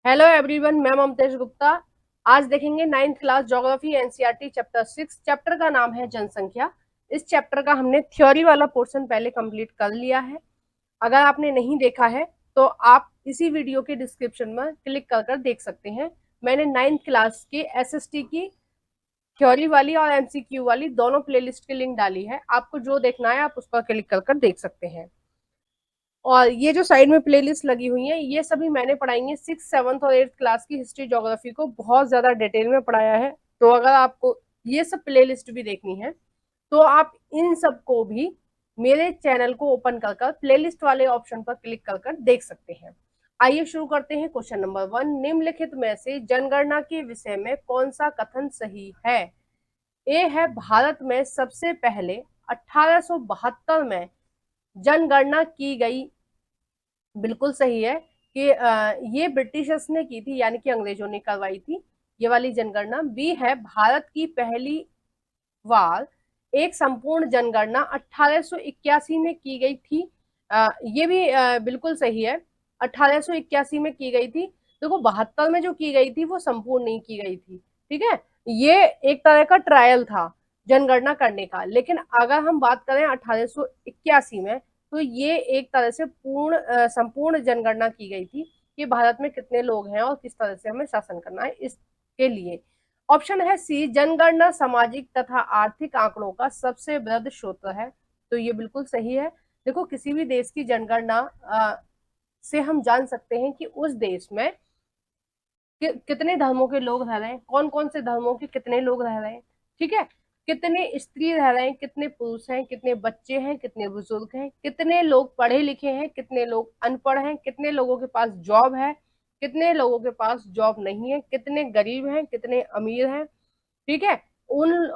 Hello everyone, मैं ममतेज गुप्ता। आज देखेंगे ninth class geography NCERT chapter 6। Chapter का नाम है जनसंख्या। इस चैप्टर का हमने थ्योरी वाला पोर्शन पहले कंप्लीट कर लिया है। अगर आपने नहीं देखा है तो आप इसी वीडियो के डिस्क्रिप्शन में क्लिक कर कर देख सकते हैं। मैंने नाइन्थ क्लास के एसएसटी की थ्योरी वाली और एमसीक्यू वाली दोनों प्लेलिस्ट की लिंक डाली है। आपको जो देखना है आप उस पर क्लिक कर कर देख सकते हैं। और ये जो साइड में प्लेलिस्ट लगी हुई है ये सभी मैंने पढ़ाई है 6, 7 और 8 क्लास की हिस्ट्री ज्योग्राफी को बहुत ज्यादा डिटेल में पढ़ाया है। तो अगर आपको ये सब प्लेलिस्ट भी देखनी है तो आप इन सब को भी मेरे चैनल को ओपन कर कर प्लेलिस्ट वाले ऑप्शन पर क्लिक कर कर देख सकते हैं। आइए शुरू करते हैं। क्वेश्चन नंबर 1, निम्नलिखित में से जनगणना के विषय में कौन सा कथन सही है? ए है भारत में सबसे पहले 1872 में जनगणना की गई। बिल्कुल सही है कि ये ब्रिटिशर्स ने की थी, यानी कि अंग्रेजों ने करवाई थी ये वाली जनगणना। बी है भारत की पहली बार एक संपूर्ण जनगणना 1881 में की गई थी। ये भी बिल्कुल सही है, 1881 में की गई थी। देखो 72 में जो की गई थी वो संपूर्ण नहीं की गई थी, ठीक है। ये एक तरह का ट्रायल था जनगणना करने का। लेकिन अगर हम बात करें 1881 में तो ये एक तरह से संपूर्ण जनगणना की गई थी कि भारत में कितने लोग हैं और किस तरह से हमें शासन करना है इसके लिए। ऑप्शन है सी, जनगणना सामाजिक तथा आर्थिक आंकड़ों का सबसे वृहद स्रोत है। तो ये बिल्कुल सही है। देखो किसी भी देश की जनगणना से हम जान सकते हैं कि उस देश में कितने धर्मों के लोग रह रहे हैं, कौन कौन से धर्मों के कितने लोग रह रहे हैं, ठीक है। कितने स्त्री रह रहे हैं, कितने पुरुष हैं, कितने बच्चे हैं, कितने बुजुर्ग हैं, कितने लोग पढ़े लिखे हैं, कितने लोग अनपढ़ हैं, कितने लोगों के पास जॉब है, कितने लोगों के पास जॉब नहीं है, कितने गरीब हैं, कितने अमीर हैं, ठीक है। उन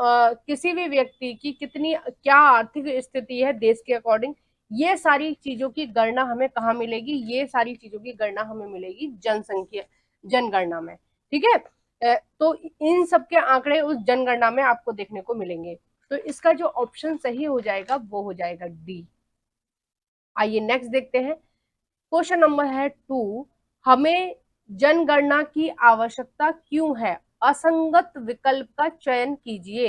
किसी भी व्यक्ति की कितनी क्या आर्थिक स्थिति है देश के अकॉर्डिंग, ये सारी चीजों की गणना हमें कहाँ मिलेगी? ये सारी चीजों की गणना हमें मिलेगी जनसंख्या जनगणना में, ठीक है। तो इन सब के आंकड़े उस जनगणना में आपको देखने को मिलेंगे। तो इसका जो ऑप्शन सही हो जाएगा वो हो जाएगा डी। आइए नेक्स्ट देखते हैं। क्वेश्चन नंबर है 2, हमें जनगणना की आवश्यकता क्यों है? असंगत विकल्प का चयन कीजिए।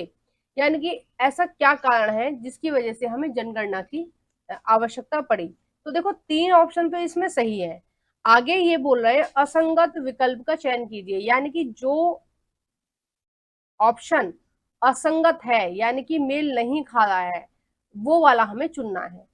यानी कि ऐसा क्या कारण है जिसकी वजह से हमें जनगणना की आवश्यकता पड़ी? तो देखो 3 ऑप्शन तो इसमें सही है। आगे ये बोल रहे हैं असंगत विकल्प का चयन कीजिए, यानी कि जो ऑप्शन असंगत है यानी कि मेल नहीं खा रहा है वो वाला हमें चुनना है।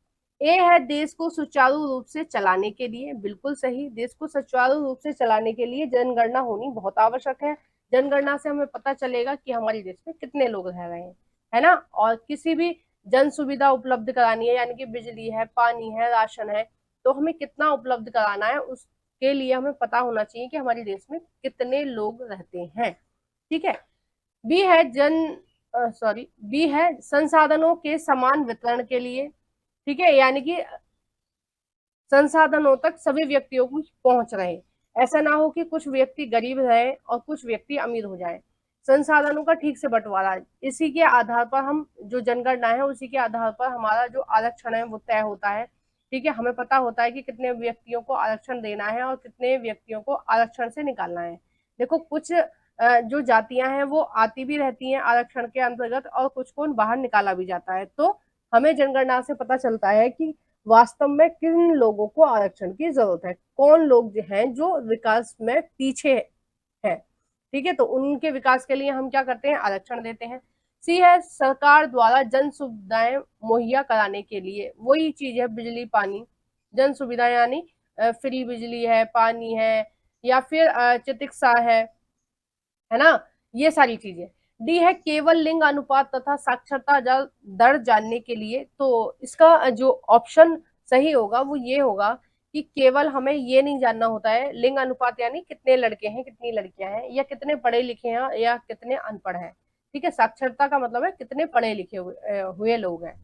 ए है देश को सुचारू रूप से चलाने के लिए। बिल्कुल सही, देश को सुचारू रूप से चलाने के लिए जनगणना होनी बहुत आवश्यक है। जनगणना से हमें पता चलेगा कि हमारे देश में कितने लोग रह रहे हैं, है ना। और किसी भी जन सुविधा उपलब्ध करानी है, यानी कि बिजली है, पानी है, राशन है, तो हमें कितना उपलब्ध कराना है उसके लिए हमें पता होना चाहिए कि हमारे देश में कितने लोग रहते हैं, ठीक है। बी है बी है संसाधनों के समान वितरण के लिए, ठीक है। यानी कि संसाधनों तक सभी व्यक्तियों को पहुंच रहे, ऐसा ना हो कि कुछ व्यक्ति गरीब रहे और कुछ व्यक्ति अमीर हो जाए। संसाधनों का ठीक से बंटवारा, इसी के आधार पर हम जो जनगणना है उसी के आधार पर हमारा जो आरक्षण है वो तय होता है, ठीक है। हमें पता होता है कि कितने व्यक्तियों को आरक्षण देना है और कितने व्यक्तियों को आरक्षण से निकालना है। देखो कुछ जो जातियां हैं वो आती भी रहती हैं आरक्षण के अंतर्गत और कुछ को बाहर निकाला भी जाता है। तो हमें जनगणना से पता चलता है कि वास्तव में किन लोगों को आरक्षण की जरूरत है, कौन लोग जो हैं जो विकास में पीछे है, ठीक है। तो उनके विकास के लिए हम क्या करते हैं? आरक्षण देते हैं। सी है सरकार द्वारा जन सुविधाएं मुहैया कराने के लिए। वही चीज है बिजली पानी, जन सुविधा यानी फ्री बिजली है, पानी है, या फिर चिकित्सा है ना, ये सारी चीजें। डी है केवल लिंग अनुपात तथा साक्षरता दर जानने के लिए। तो इसका जो ऑप्शन सही होगा वो ये होगा कि केवल हमें ये नहीं जानना होता है लिंग अनुपात यानी कितने लड़के हैं कितनी लड़कियां हैं, या कितने पढ़े लिखे हैं या कितने अनपढ़ हैं, ठीक है। साक्षरता का मतलब है कितने पढ़े लिखे हुए लोग हैं।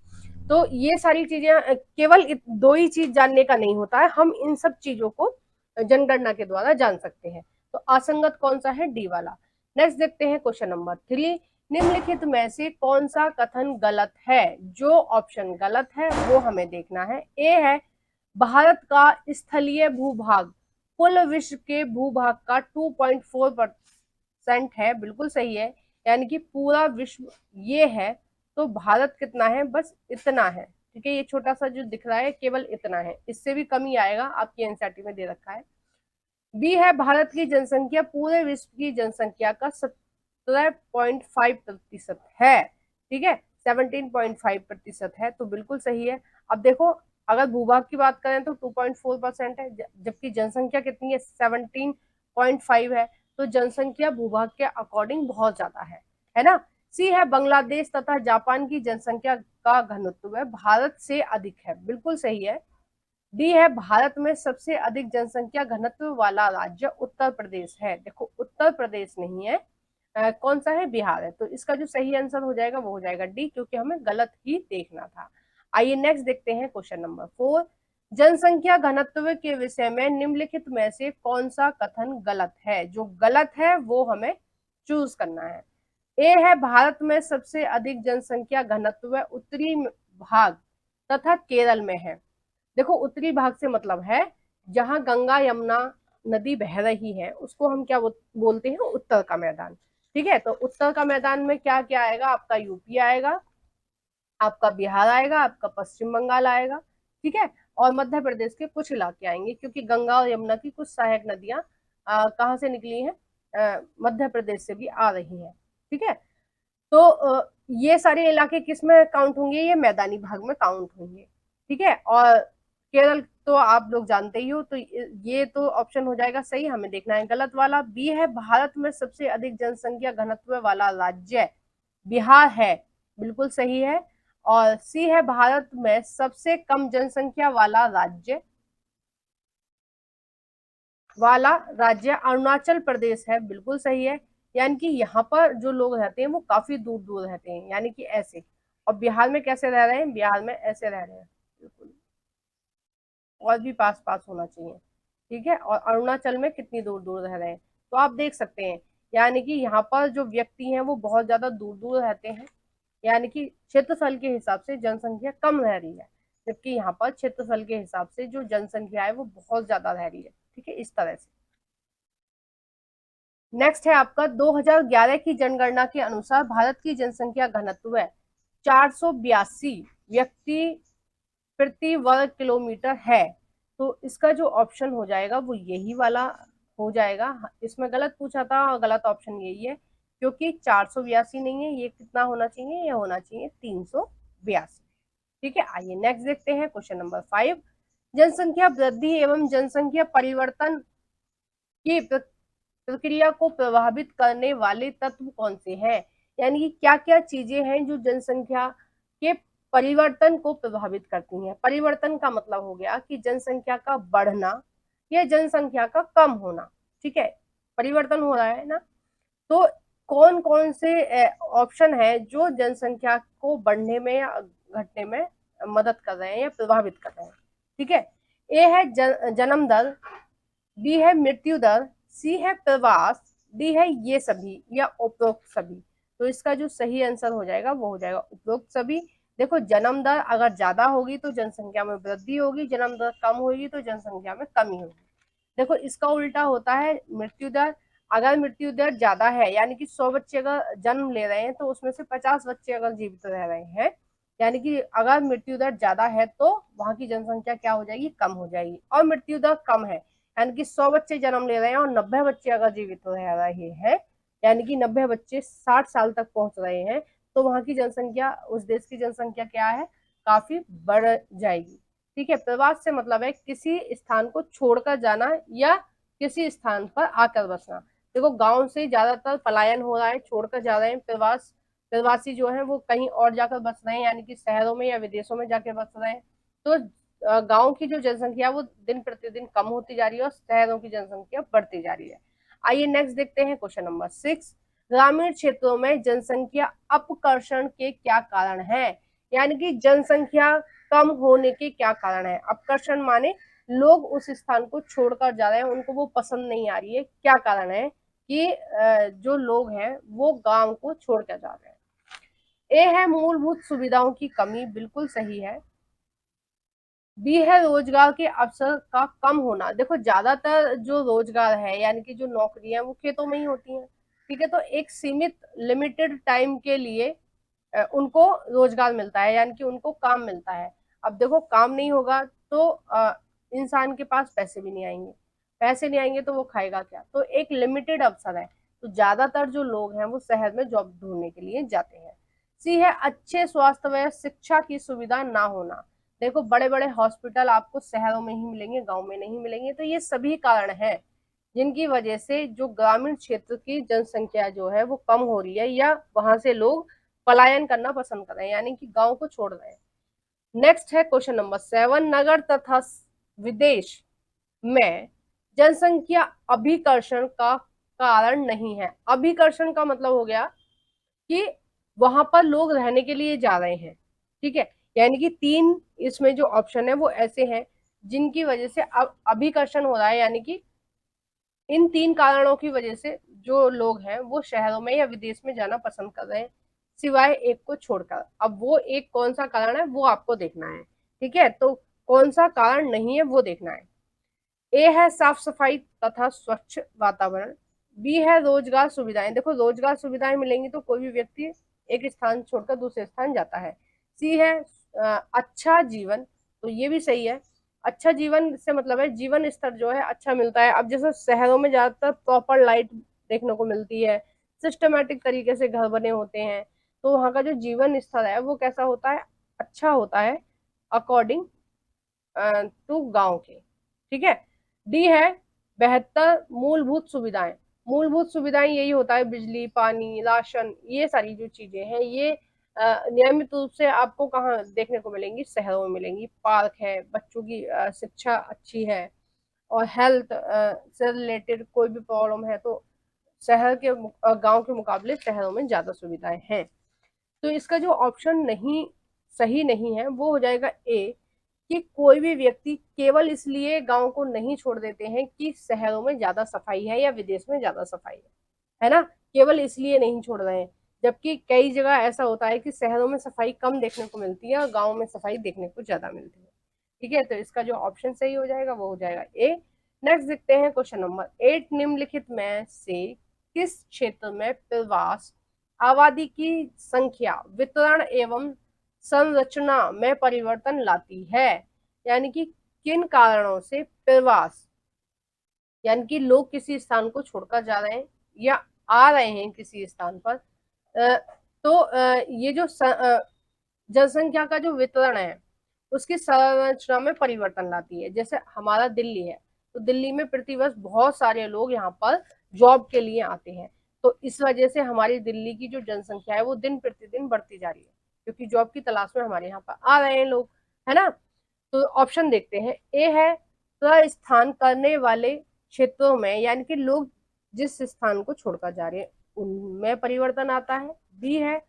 तो ये सारी चीजें केवल दो ही चीज जानने का नहीं होता है, हम इन सब चीजों को जनगणना के द्वारा जान सकते हैं। तो असंगत कौन सा है? डी वाला। नेक्स्ट देखते हैं क्वेश्चन नंबर 3, निम्नलिखित में से कौन सा कथन गलत है? जो ऑप्शन गलत है वो हमें देखना है। ए है भारत का स्थलीय भूभाग कुल विश्व के भूभाग का 2.4% है, बिल्कुल सही है, यानी कि पूरा विश्व ये है। तो भारत कितना है, बस इतना है, ठीक है। ये छोटा सा जो दिख रहा है केवल इतना है, इससे भी कम ही आएगा, आपकी एनसीईआरटी में दे रखा है। बी है भारत की जनसंख्या पूरे विश्व की जनसंख्या का 17.5% है, ठीक है, 17.5% है, तो बिल्कुल सही है। अब देखो, अगर भूभाग की बात करें तो 2.4% है, जबकि जनसंख्या कितनी है, 17.5 है, तो जनसंख्या भूभाग के अकॉर्डिंग बहुत ज्यादा है ना। सी है बांग्लादेश तथा जापान की जनसंख्या का घनत्व है भारत से अधिक है, बिल्कुल सही है। डी है भारत में सबसे अधिक जनसंख्या घनत्व वाला राज्य उत्तर प्रदेश है। देखो, उत्तर प्रदेश नहीं है, कौन सा है, बिहार है। तो इसका जो सही आंसर हो जाएगा वो हो जाएगा डी, क्योंकि हमें गलत ही देखना था। आइए नेक्स्ट देखते हैं क्वेश्चन नंबर 4। जनसंख्या घनत्व के विषय में निम्नलिखित में से कौन सा कथन गलत है। जो गलत है वो हमें चूज करना है। ए है भारत में सबसे अधिक जनसंख्या घनत्व उत्तरी भाग तथा केरल में है। देखो, उत्तरी भाग से मतलब है जहां गंगा यमुना नदी बह रही है, उसको हम क्या बोलते हैं, उत्तर का मैदान, ठीक है। तो उत्तर का मैदान में क्या क्या आएगा, आपका यूपी आएगा, आपका बिहार आएगा, आपका पश्चिम बंगाल आएगा, ठीक है, और मध्य प्रदेश के कुछ इलाके आएंगे, क्योंकि गंगा और यमुना की कुछ सहायक नदियां कहाँ से निकली हैं, मध्य प्रदेश से भी आ रही हैं, ठीक है। तो ये सारे इलाके किस में काउंट होंगे, ये मैदानी भाग में काउंट होंगे, ठीक है। और केरल तो आप लोग जानते ही हो, तो ये तो ऑप्शन हो जाएगा सही, हमें देखना है गलत वाला। बी है भारत में सबसे अधिक जनसंख्या घनत्व वाला राज्य बिहार है, बिल्कुल सही है। और सी है भारत में सबसे कम जनसंख्या वाला राज्य अरुणाचल प्रदेश है, बिल्कुल सही है। यानी कि यहाँ पर जो लोग रहते हैं वो काफी दूर दूर रहते हैं, यानी कि ऐसे। और बिहार में कैसे रह रहे हैं, बिहार में ऐसे रह रहे हैं, बिल्कुल, और भी पास पास होना चाहिए, ठीक है। और अरुणाचल में कितनी दूर दूर रह रहे हैं, तो आप देख सकते हैं, यानी कि यहाँ पर जो व्यक्ति हैं वो बहुत ज्यादा दूर दूर रहते हैं, यानी कि क्षेत्रफल के हिसाब से जनसंख्या कम रह रही है, जबकि यहाँ पर क्षेत्रफल के हिसाब से जो जनसंख्या है वो बहुत ज्यादा रह रही है, ठीक है, इस तरह से। नेक्स्ट है आपका 2011 की जनगणना के अनुसार भारत की जनसंख्या घनत्व है 482 व्यक्ति प्रति वर्ग किलोमीटर है। तो इसका जो ऑप्शन हो जाएगा वो यही वाला हो जाएगा। इसमें गलत पूछा था और गलत ऑप्शन यही है, क्योंकि 482 नहीं है, ये कितना होना चाहिए, ये होना चाहिए 382, ठीक है। आइए नेक्स्ट देखते हैं क्वेश्चन नंबर 5। जनसंख्या वृद्धि एवं जनसंख्या परिवर्तन की प्रक्रिया को प्रभावित करने वाले तत्व कौन से हैं। यानी कि क्या क्या चीजें हैं जो जनसंख्या के परिवर्तन को प्रभावित करती हैं। परिवर्तन का मतलब हो गया कि जनसंख्या का बढ़ना या जनसंख्या का कम होना, ठीक है, परिवर्तन हो रहा है ना। तो कौन कौन से ऑप्शन है जो जनसंख्या को बढ़ने में या घटने में मदद कर रहे हैं या प्रभावित कर रहे हैं, ठीक है। ए है जन्म दर, बी है मृत्यु दर, सी है प्रवास, डी है ये सभी या उपरोक्त सभी। तो इसका जो सही आंसर हो जाएगा वो हो जाएगा उपरोक्त सभी। देखो, जन्म दर अगर ज्यादा होगी तो जनसंख्या में वृद्धि होगी, जन्म दर कम होगी तो जनसंख्या में कमी होगी। देखो, इसका उल्टा होता है मृत्यु दर। अगर मृत्यु दर ज्यादा है, यानी कि 100 बच्चे अगर जन्म ले रहे हैं तो उसमें से 50 बच्चे अगर जीवित रह रहे हैं, यानी कि अगर मृत्यु दर ज्यादा है तो वहां की जनसंख्या क्या हो जाएगी, कम हो जाएगी। और मृत्यु दर कम है, यानी कि 100 बच्चे जन्म ले रहे हैं और 90 बच्चे अगर जीवित रह रहे हैं, यानी कि 90 बच्चे 60 साल तक पहुंच रहे हैं, तो वहां की जनसंख्या, उस देश की जनसंख्या क्या है, काफी बढ़ जाएगी, ठीक है। प्रवास से मतलब है किसी स्थान को छोड़कर जाना या किसी स्थान पर आकर बसना। देखो, गांव से ज्यादातर पलायन हो रहा है, छोड़कर जा रहे हैं, प्रवासी जो है वो कहीं और जाकर बस रहे हैं, यानी कि शहरों में या विदेशों में जाके बस रहे हैं। तो गांव की जो जनसंख्या वो दिन प्रतिदिन कम होती जा रही है और शहरों की जनसंख्या बढ़ती जा रही है। आइए नेक्स्ट देखते हैं क्वेश्चन नंबर 6। ग्रामीण क्षेत्रों में जनसंख्या अपकर्षण के क्या कारण है। यानी कि जनसंख्या कम होने के क्या कारण है। अपकर्षण माने लोग उस स्थान को छोड़कर जा रहे हैं, उनको वो पसंद नहीं आ रही है, क्या कारण है कि जो लोग हैं वो गांव को छोड़कर जा रहे हैं। ए है मूलभूत सुविधाओं की कमी, बिल्कुल सही है। बी है रोजगार के अवसर का कम होना। देखो ज्यादातर जो रोजगार है यानी कि जो नौकरियां वो खेतों में ही होती हैं, ठीक है। तो एक सीमित लिमिटेड टाइम के लिए उनको रोजगार मिलता है यानी कि उनको काम मिलता है। अब देखो काम नहीं होगा तो इंसान के पास पैसे भी नहीं आएंगे, पैसे नहीं आएंगे तो वो खाएगा क्या। तो एक लिमिटेड अवसर है, तो ज्यादातर जो लोग हैं वो शहर में जॉब ढूंढने के लिए जाते हैं। सी है अच्छे स्वास्थ्य व शिक्षा की सुविधा ना होना। देखो बड़े बड़े हॉस्पिटल आपको शहरों में ही मिलेंगे, गांव में नहीं मिलेंगे। तो ये सभी कारण हैं जिनकी वजह से जो ग्रामीण क्षेत्र की जनसंख्या जो है वो कम हो रही है, या वहां से लोग पलायन करना पसंद कर रहे हैं यानी कि गांव को छोड़ रहे हैं। नेक्स्ट है क्वेश्चन नंबर 7, नगर तथा विदेश में जनसंख्या अभिकर्षण का कारण नहीं है। अभिकर्षण का मतलब हो गया कि वहां पर लोग रहने के लिए जा रहे हैं, ठीक है। यानी कि 3 इसमें जो ऑप्शन है वो ऐसे हैं जिनकी वजह से अब अभिकर्षण हो रहा है, यानी कि इन 3 कारणों की वजह से जो लोग हैं वो शहरों में या विदेश में जाना पसंद कर रहे हैं, सिवाय एक को छोड़कर। अब वो एक कौन सा कारण है वो आपको देखना है, ठीक है। तो कौन सा कारण नहीं है वो देखना है। ए है साफ सफाई तथा स्वच्छ वातावरण। बी है रोजगार सुविधाएं। देखो रोजगार सुविधाएं मिलेंगी तो कोई भी व्यक्ति एक स्थान छोड़कर दूसरे स्थान जाता है। सी है अच्छा जीवन। तो ये भी सही है, अच्छा जीवन से मतलब है जीवन स्तर जो है अच्छा मिलता है। अब जैसे शहरों में ज्यादातर प्रॉपर लाइट देखने को मिलती है, सिस्टमेटिक तरीके से घर बने होते हैं, तो वहाँ का जो जीवन स्तर है वो कैसा होता है, अच्छा होता है, अकॉर्डिंग टू गांव के, ठीक है। डी है बेहतर मूलभूत सुविधाएं। मूलभूत सुविधाएं यही होता है बिजली, पानी, राशन, ये सारी जो चीजें हैं ये नियमित रूप से आपको कहाँ देखने को मिलेंगी, शहरों में मिलेंगी। पार्क है, बच्चों की शिक्षा अच्छी है, और हेल्थ से रिलेटेड कोई भी प्रॉब्लम है तो शहर के गांव के मुकाबले शहरों में ज्यादा सुविधाएं हैं। तो इसका जो ऑप्शन नहीं सही नहीं है वो हो जाएगा ए, कि कोई भी व्यक्ति केवल इसलिए गांव को नहीं छोड़ देते हैं कि शहरों में ज्यादा सफाई है या विदेश में ज्यादा सफाई है ना। केवल इसलिए नहीं छोड़ रहे हैं, जबकि कई जगह ऐसा होता है कि शहरों में सफाई कम देखने को मिलती है और गाँव में सफाई देखने को ज्यादा मिलती है, ठीक है। तो इसका जो ऑप्शन सही हो जाएगा वो हो जाएगा ए। नेक्स्ट देखते हैं क्वेश्चन नंबर 8, निम्नलिखित में से किस क्षेत्र में प्रवास आबादी की संख्या, वितरण एवं संरचना में परिवर्तन लाती है। यानी कि किन कारणों से प्रवास, यानी कि लोग किसी स्थान को छोड़कर जा रहे हैं या आ रहे हैं किसी स्थान पर, तो ये जो जनसंख्या का जो वितरण है उसकी संरचना में परिवर्तन लाती है। जैसे हमारा दिल्ली है, तो दिल्ली में प्रतिवर्ष बहुत सारे लोग यहाँ पर जॉब के लिए आते हैं, तो इस वजह से हमारी दिल्ली की जो जनसंख्या है वो दिन प्रतिदिन बढ़ती जा रही है, क्योंकि जॉब की तलाश में हमारे यहाँ पर आ रहे हैं लोग, है ना। तो ऑप्शन देखते हैं। ए है प्रस्थान करने वाले क्षेत्रों में, यानी कि लोग जिस स्थान को छोड़कर जा रहे हैं उनमें परिवर्तन आता है। बी है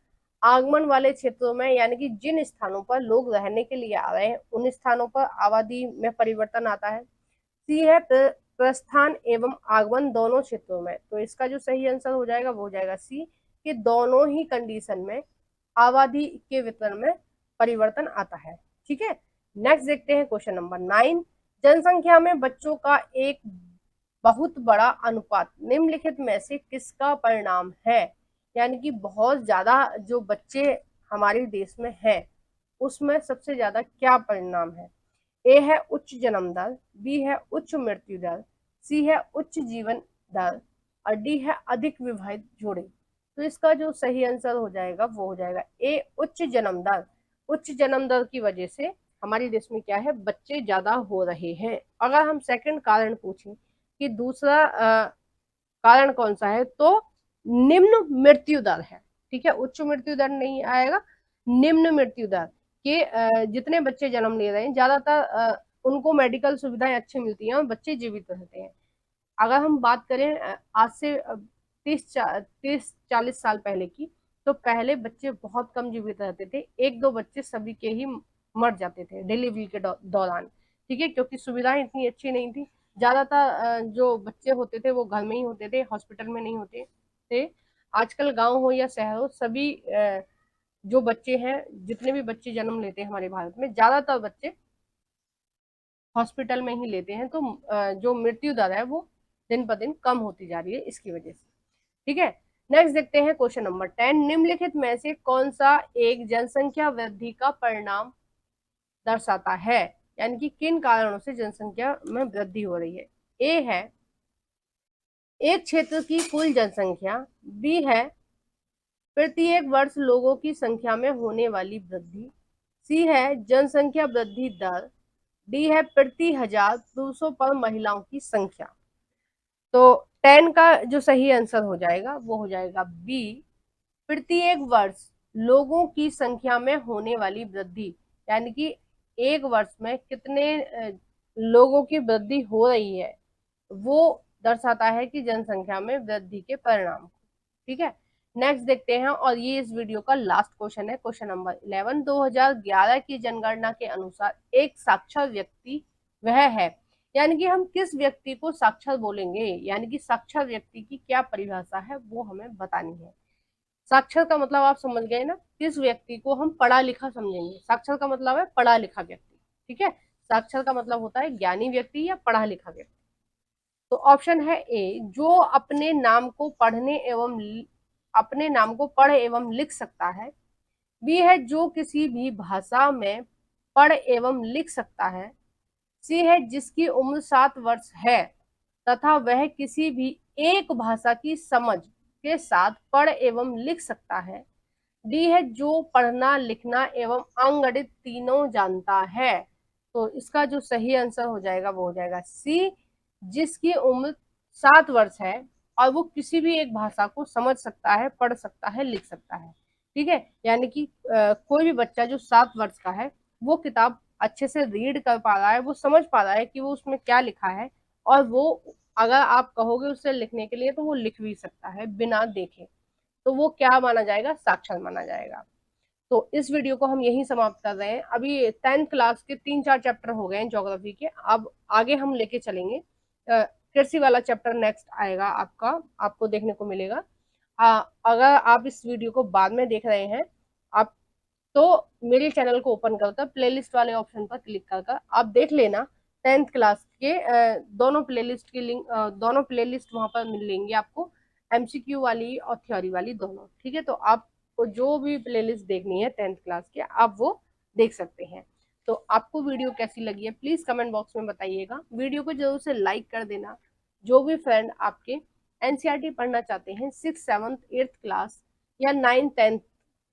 आगमन वाले क्षेत्रों में, यानी कि जिन स्थानों पर लोग रहने के लिए आ रहे हैं उन स्थानों पर आबादी में परिवर्तन आता है। सी है प्रस्थान एवं आगमन दोनों क्षेत्रों में। तो इसका जो सही आंसर हो जाएगा वो हो जाएगा सी, कि दोनों ही कंडीशन में आबादी के वितरण में परिवर्तन आता है, ठीक है। नेक्स्ट देखते हैं क्वेश्चन नंबर 9, जनसंख्या में बच्चों का एक बहुत बड़ा अनुपात निम्नलिखित में से किसका परिणाम है। यानी कि बहुत ज्यादा जो बच्चे हमारे देश में हैं उसमें सबसे ज्यादा क्या परिणाम है। ए है उच्च जन्म दर, बी है उच्च मृत्यु दर, सी है उच्च जीवन दर, और डी है अधिक विवाहित जोड़े। तो इसका जो सही आंसर हो जाएगा वो हो जाएगा ए, उच्च जन्म दर। उच्च जन्म दर की वजह से हमारे देश में क्या है, बच्चे ज्यादा हो रहे हैं। अगर हम सेकंड कारण पूछें कि दूसरा कारण कौन सा है, तो निम्न मृत्यु दर है, ठीक है। उच्च मृत्यु दर नहीं आएगा, निम्न मृत्यु दर के जितने बच्चे जन्म ले रहे हैं ज्यादातर उनको मेडिकल सुविधाएं अच्छी मिलती हैं और बच्चे जीवित रहते हैं। अगर हम बात करें आज से 30-40 साल पहले की, तो पहले बच्चे बहुत कम जीवित रहते थे, 1-2 बच्चे सभी के ही मर जाते थे डिलीवरी के दौरान, ठीक है, क्योंकि सुविधाएं इतनी अच्छी नहीं थी। ज्यादातर जो बच्चे होते थे वो घर में ही होते थे, हॉस्पिटल में नहीं होते थे। आजकल गांव हो या शहर हो, सभी जो बच्चे हैं, जितने भी बच्चे जन्म लेते हैं हमारे भारत में, ज्यादातर बच्चे हॉस्पिटल में ही लेते हैं, तो जो मृत्यु दर है वो दिन पर दिन कम होती जा रही है इसकी वजह से। ठीक है, नेक्स्ट देखते हैं क्वेश्चन नंबर 10। निम्नलिखित में से कौन सा एक जनसंख्या वृद्धि का परिणाम दर्शाता है, यानी कि किन कारणों से जनसंख्या में वृद्धि हो रही है। ए है एक क्षेत्र की कुल जनसंख्या, बी है प्रत्येक वर्ष लोगों की संख्या में होने वाली वृद्धि, सी है जनसंख्या वृद्धि दर, डी है प्रति हजार पुरुषों पर महिलाओं की संख्या। तो 10 का जो सही आंसर हो जाएगा वो हो जाएगा बी, प्रत्येक वर्ष लोगों की संख्या में होने वाली वृद्धि, यानी कि एक वर्ष में कितने लोगों की वृद्धि हो रही है वो दर्शाता है कि जनसंख्या में वृद्धि के परिणाम। ठीक है, नेक्स्ट देखते हैं, और ये इस वीडियो का लास्ट क्वेश्चन है, क्वेश्चन नंबर 11। 2011 की जनगणना के अनुसार एक साक्षर व्यक्ति वह है, यानी कि हम किस व्यक्ति को साक्षर बोलेंगे, यानी कि साक्षर व्यक्ति की क्या परिभाषा है वो हमें बतानी है। साक्षर का मतलब आप समझ गए ना, किस व्यक्ति को हम पढ़ा लिखा समझेंगे। साक्षर का मतलब है पढ़ा लिखा व्यक्ति। ठीक है, साक्षर का मतलब होता है ज्ञानी व्यक्ति या पढ़ा लिखा व्यक्ति। तो ऑप्शन है ए, जो अपने नाम को पढ़ एवं लिख सकता है। बी है जो किसी भी भाषा में पढ़ एवं लिख सकता है। सी है जिसकी उम्र 7 वर्ष है तथा वह किसी भी एक भाषा की समझ के साथ पढ़ एवं लिख सकता है। डी है जो पढ़ना लिखना एवं अंकगणित तीनों जानता है। तो इसका जो सही आंसर हो जाएगा वो हो जाएगा सी, जिसकी उम्र 7 वर्ष है और वो किसी भी एक भाषा को समझ सकता है, पढ़ सकता है, लिख सकता है। ठीक है, यानी कि कोई भी बच्चा जो 7 वर्ष का है वो किताब अच्छे से रीड कर पा रहा है, वो समझ पा रहा है कि वो उसमें क्या लिखा है, और वो अगर आप कहोगे उससे लिखने के लिए तो वो लिख भी सकता है बिना देखे। तो वो क्या माना जाएगा, साक्षर माना जाएगा। तो इस वीडियो को हम यहीं समाप्त कर रहे हैं। अभी 10th क्लास के 3-4 चैप्टर हो गए हैं ज्योग्राफी के, अब आगे हम लेके चलेंगे। कृषि वाला चैप्टर नेक्स्ट आएगा आपको देखने को मिलेगा। अगर आप इस वीडियो को बाद में देख रहे हैं आप, तो मेरे चैनल को ओपन करकर प्लेलिस्ट वाले ऑप्शन पर क्लिक कर आप देख लेना 10th क्लास के दोनों प्लेलिस्ट की लिंक, दोनों प्लेलिस्ट वहां पर मिलेंगे आपको, एमसीक्यू वाली और थ्योरी वाली दोनों। ठीक है, तो आपको जो भी प्लेलिस्ट देखनी है 10th क्लास के आप वो देख सकते हैं। तो आपको वीडियो कैसी लगी है प्लीज कमेंट बॉक्स में बताइएगा। वीडियो को जरूर से लाइक कर देना। जो भी फ्रेंड आपके एनसीईआरटी पढ़ना चाहते हैं 6th 7th 8th क्लास या 9th 10th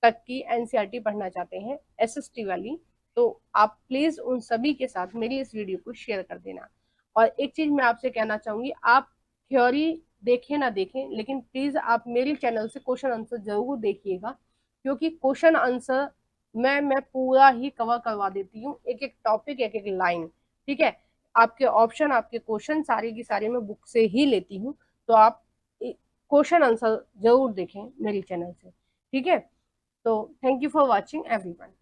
तक की एनसीईआरटी पढ़ना चाहते हैं एसएसटी वाली, तो आप प्लीज उन सभी के साथ मेरी इस वीडियो को शेयर कर देना। और एक चीज मैं आपसे कहना चाहूंगी, आप थ्योरी देखें ना देखें लेकिन प्लीज आप मेरे चैनल से क्वेश्चन आंसर जरूर देखिएगा, क्योंकि क्वेश्चन आंसर मैं पूरा ही कवर करवा देती हूँ, एक एक टॉपिक, एक एक लाइन। ठीक है, आपके ऑप्शन, आपके क्वेश्चन सारे की सारे मैं बुक से ही लेती हूँ, तो आप क्वेश्चन आंसर जरूर देखें मेरे चैनल से। ठीक है, तो thank you for watching everyone.